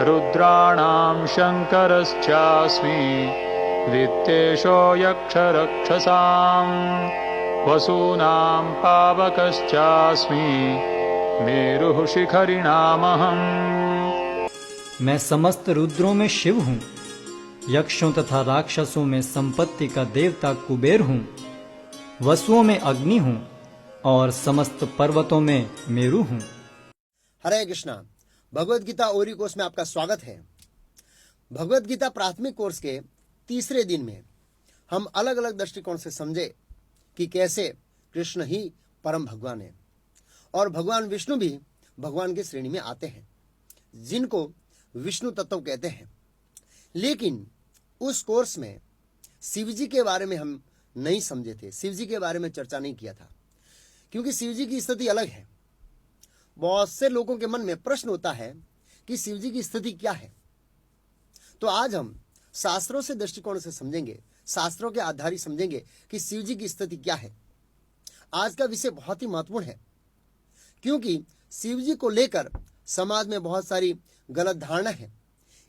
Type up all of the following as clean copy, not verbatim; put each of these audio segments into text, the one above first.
रुद्राणां शङ्करश्चास्मि वित्तेशो यक्षरक्षसां वसूनां पावकश्चास्मि मेरुः शिखरिणामहम्। मैं समस्त रुद्रों में शिव हूँ, यक्षों तथा राक्षसों में संपत्ति का देवता कुबेर हूँ, वसुओं में अग्नि हूँ और समस्त पर्वतों में मेरु हूँ। हरे कृष्णा। भगवद गीता ओरी कोर्स में आपका स्वागत है। भगवद गीता प्राथमिक कोर्स के तीसरे दिन में हम अलग अलग दृष्टिकोण से समझे कि कैसे कृष्ण ही परम भगवान है और भगवान विष्णु भी भगवान की श्रेणी में आते हैं, जिनको विष्णु तत्व कहते हैं। लेकिन उस कोर्स में शिव जी के बारे में हम नहीं समझे थे, शिव जी के बारे में चर्चा नहीं किया था, क्योंकि शिव जी की स्थिति अलग है। बहुत से लोगों के मन में प्रश्न होता है कि शिव जी की स्थिति क्या है। तो आज हम शास्त्रों से दृष्टिकोण से समझेंगे, शास्त्रों के आधार समझेंगे कि शिव जी की स्थिति क्या है। आज का विषय बहुत ही महत्वपूर्ण है, क्योंकि शिव जी को लेकर समाज में बहुत सारी गलत धारणा है।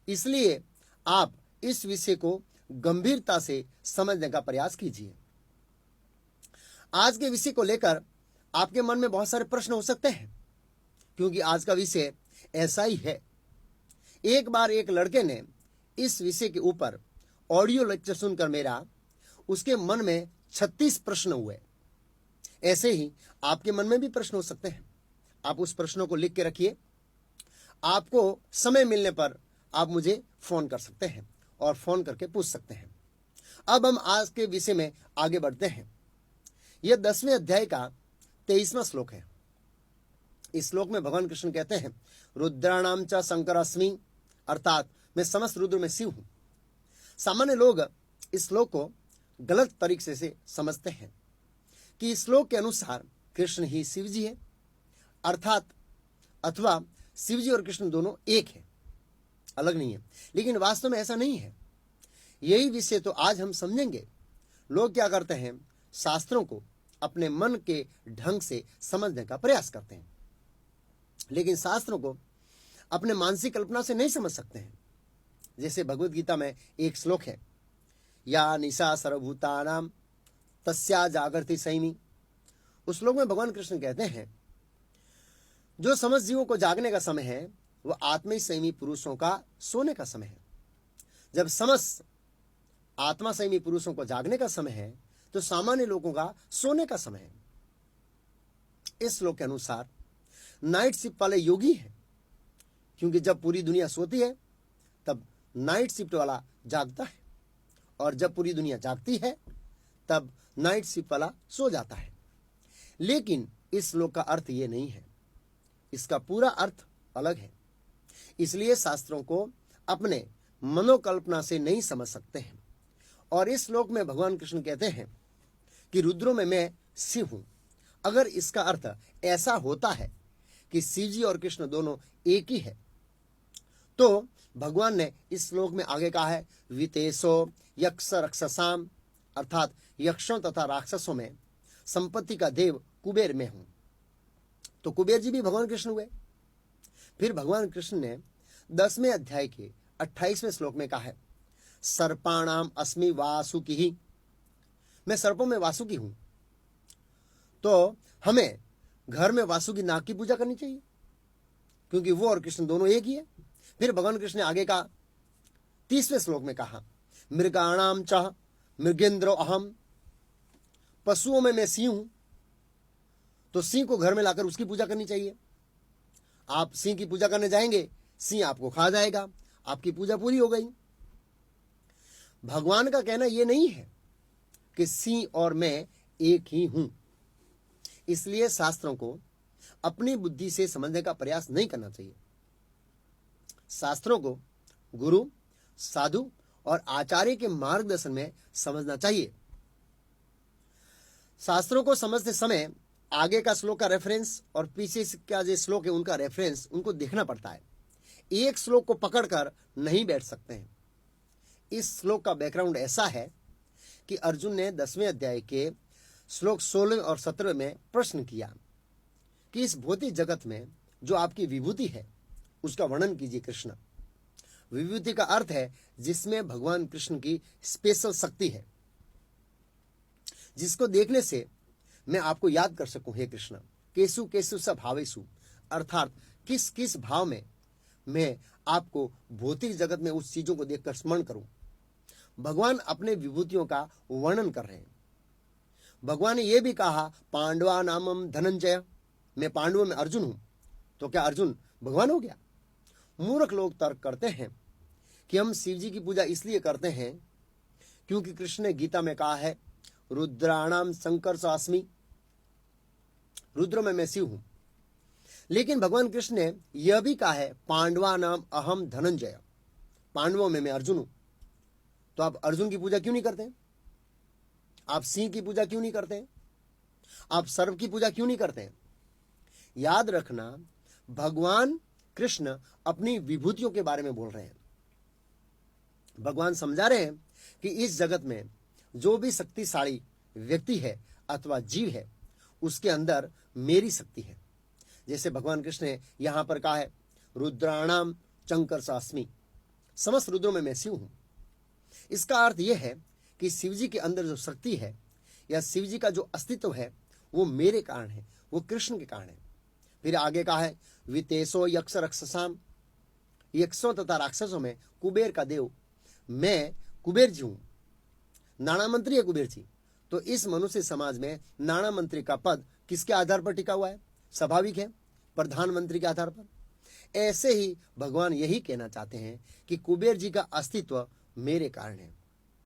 इसलिए आप इस विषय को गंभीरता से समझने का प्रयास कीजिए। आज के विषय को लेकर आपके मन में बहुत सारे प्रश्न हो सकते हैं, क्योंकि आज का विषय ऐसा ही है। एक बार एक लड़के ने इस विषय के ऊपर ऑडियो लेक्चर सुनकर उसके मन में 36 प्रश्न हुए। ऐसे ही आपके मन में भी प्रश्न हो सकते हैं। आप उस प्रश्नों को लिख के रखिए। आपको समय मिलने पर आप मुझे फोन कर सकते हैं और फोन करके पूछ सकते हैं। अब हम आज के विषय में आगे बढ़ते हैं। यह 10वें अध्याय का 23वां श्लोक है। इस श्लोक में भगवान कृष्ण कहते हैं, रुद्राणाम च शंकरस्मि, अर्थात मैं समस्त रुद्र में शिव हूं। सामान्य लोग इस श्लोक को गलत तरीके से समझते हैं कि इस श्लोक के अनुसार कृष्ण ही शिव जी है, अर्थात अथवा शिव जी और कृष्ण दोनों एक है, अलग नहीं है। लेकिन वास्तव में ऐसा नहीं है। यही विषय तो आज हम समझेंगे। लोग क्या करते हैं, शास्त्रों को अपने मन के ढंग से समझने का प्रयास करते हैं, लेकिन शास्त्रों को अपने मानसिक कल्पना से नहीं समझ सकते हैं। जैसे भगवत गीता में एक श्लोक है, या निशा सर्वभूतानाम तस्या जागृति सैमी। उस श्लोक में भगवान कृष्ण कहते हैं, जो समस्त जीवों को जागने का समय है वह आत्मा संयमी पुरुषों का सोने का समय है। जब समस्त आत्मा संयमी पुरुषों को जागने का समय है तो सामान्य लोगों का सोने का समय है। इस श्लोक के अनुसार नाइट शिफ्ट वाले योगी है, क्योंकि जब पूरी दुनिया सोती है तब नाइट शिफ्ट वाला जागता है, और जब पूरी दुनिया जागती है तब नाइट शिफ्ट वाला सो जाता है। लेकिन इस श्लोक का अर्थ ये नहीं है, इसका पूरा अर्थ अलग है। इसलिए शास्त्रों को अपने मनोकल्पना से नहीं समझ सकते हैं। और इस श्लोक में भगवान कृष्ण कहते हैं कि रुद्रों में मैं शिव हूं। अगर इसका अर्थ ऐसा होता है कि शिव जी और कृष्ण दोनों एक ही है, तो भगवान ने इस श्लोक में आगे कहा है, वितेशो यक्ष रक्षसाम, अर्थात यक्षों तथा राक्षसों में संपत्ति का देव कुबेर में हूं। तो कुबेर जी भी भगवान कृष्ण हुए। फिर भगवान कृष्ण ने 10वें अध्याय के 28वें श्लोक में कहा है, सर्पाणाम अस्मि वासुकी, मैं सर्पों में वासुकी हूं। तो हमें घर में वासुकी नाग की पूजा करनी चाहिए, क्योंकि वो और कृष्ण दोनों एक ही है। फिर भगवान कृष्ण ने आगे का 30वें श्लोक में कहा, मृगाणाम च मृगेंद्रो अहम, पशुओं में मैं सिंह हूं। तो सिंह को घर में लाकर उसकी पूजा करनी चाहिए। आप सिंह की पूजा करने जाएंगे, सिंह आपको खा जाएगा, आपकी पूजा पूरी हो गई। भगवान का कहना यह नहीं है कि सिंह और मैं एक ही हूं। इसलिए शास्त्रों को अपनी बुद्धि से समझने का प्रयास नहीं करना चाहिए। शास्त्रों को गुरु, साधु और आचार्य के मार्गदर्शन में समझना चाहिए। शास्त्रों को समझते समय आगे का श्लोक का रेफरेंस और पीछे का जो श्लोक है उनका रेफरेंस उनको देखना पड़ता है। एक श्लोक को पकड़कर नहीं बैठ सकते हैं। इस श्लोक का बैकग्राउंड ऐसा है कि अर्जुन ने 10वें अध्याय के श्लोक 16 और 17 में प्रश्न किया कि इस भौतिक जगत में जो आपकी विभूति है उसका वर्णन कीजिए कृष्ण। विभूति का अर्थ है जिसमें भगवान कृष्ण की स्पेशल शक्ति है, जिसको देखने से मैं आपको याद कर सकूं, हे कृष्ण केसु केसु स भावेसु, अर्थात किस किस भाव में मैं आपको भौतिक जगत में उस चीजों को देखकर स्मरण करूं। भगवान अपने विभूतियों का वर्णन कर रहे हैं। भगवान ने यह भी कहा पांडवा नामम धनंजय, मैं पांडवों में अर्जुन हूं। तो क्या अर्जुन भगवान हो गया? मूर्ख लोग तर्क करते हैं कि हम शिव जी की पूजा इसलिए करते हैं क्योंकि कृष्ण ने गीता में कहा है रुद्राणाम शंकरसास्मि, रुद्र में मैं शिव हूं। लेकिन भगवान कृष्ण ने यह भी कहा है पांडवा नाम अहम धनंजय, पांडवों में मैं अर्जुन हूं। तो आप अर्जुन की पूजा क्यों नहीं करते? आप सिंह की पूजा क्यों नहीं करते? आप सर्प की पूजा क्यों नहीं करते? याद रखना, भगवान कृष्ण अपनी विभूतियों के बारे में बोल रहे हैं। भगवान समझा रहे हैं कि इस जगत में जो भी शक्तिशाली व्यक्ति है अथवा जीव है उसके अंदर मेरी शक्ति है। जैसे भगवान कृष्ण ने यहां पर कहा है रुद्राणाम चंकरसास्मि, समस्त रुद्रों में मैं शिव हूं। इसका अर्थ यह है कि शिव जी के अंदर जो शक्ति है या शिव जी का जो अस्तित्व है वो मेरे कारण है, वो कृष्ण के कारण है। फिर आगे कहा है वितेशो यक्ष रक्षसाम, यक्षों तथा राक्षसों में कुबेर का देव मैं कुबेर जी हूं। नाना मंत्री है कुबेर जी। तो इस मनुष्य समाज में नाना मंत्री का पद किसके आधार पर टिका हुआ है? स्वाभाविक है, प्रधानमंत्री के आधार पर। ऐसे ही भगवान यही कहना चाहते हैं कि कुबेर जी का अस्तित्व मेरे कारण है।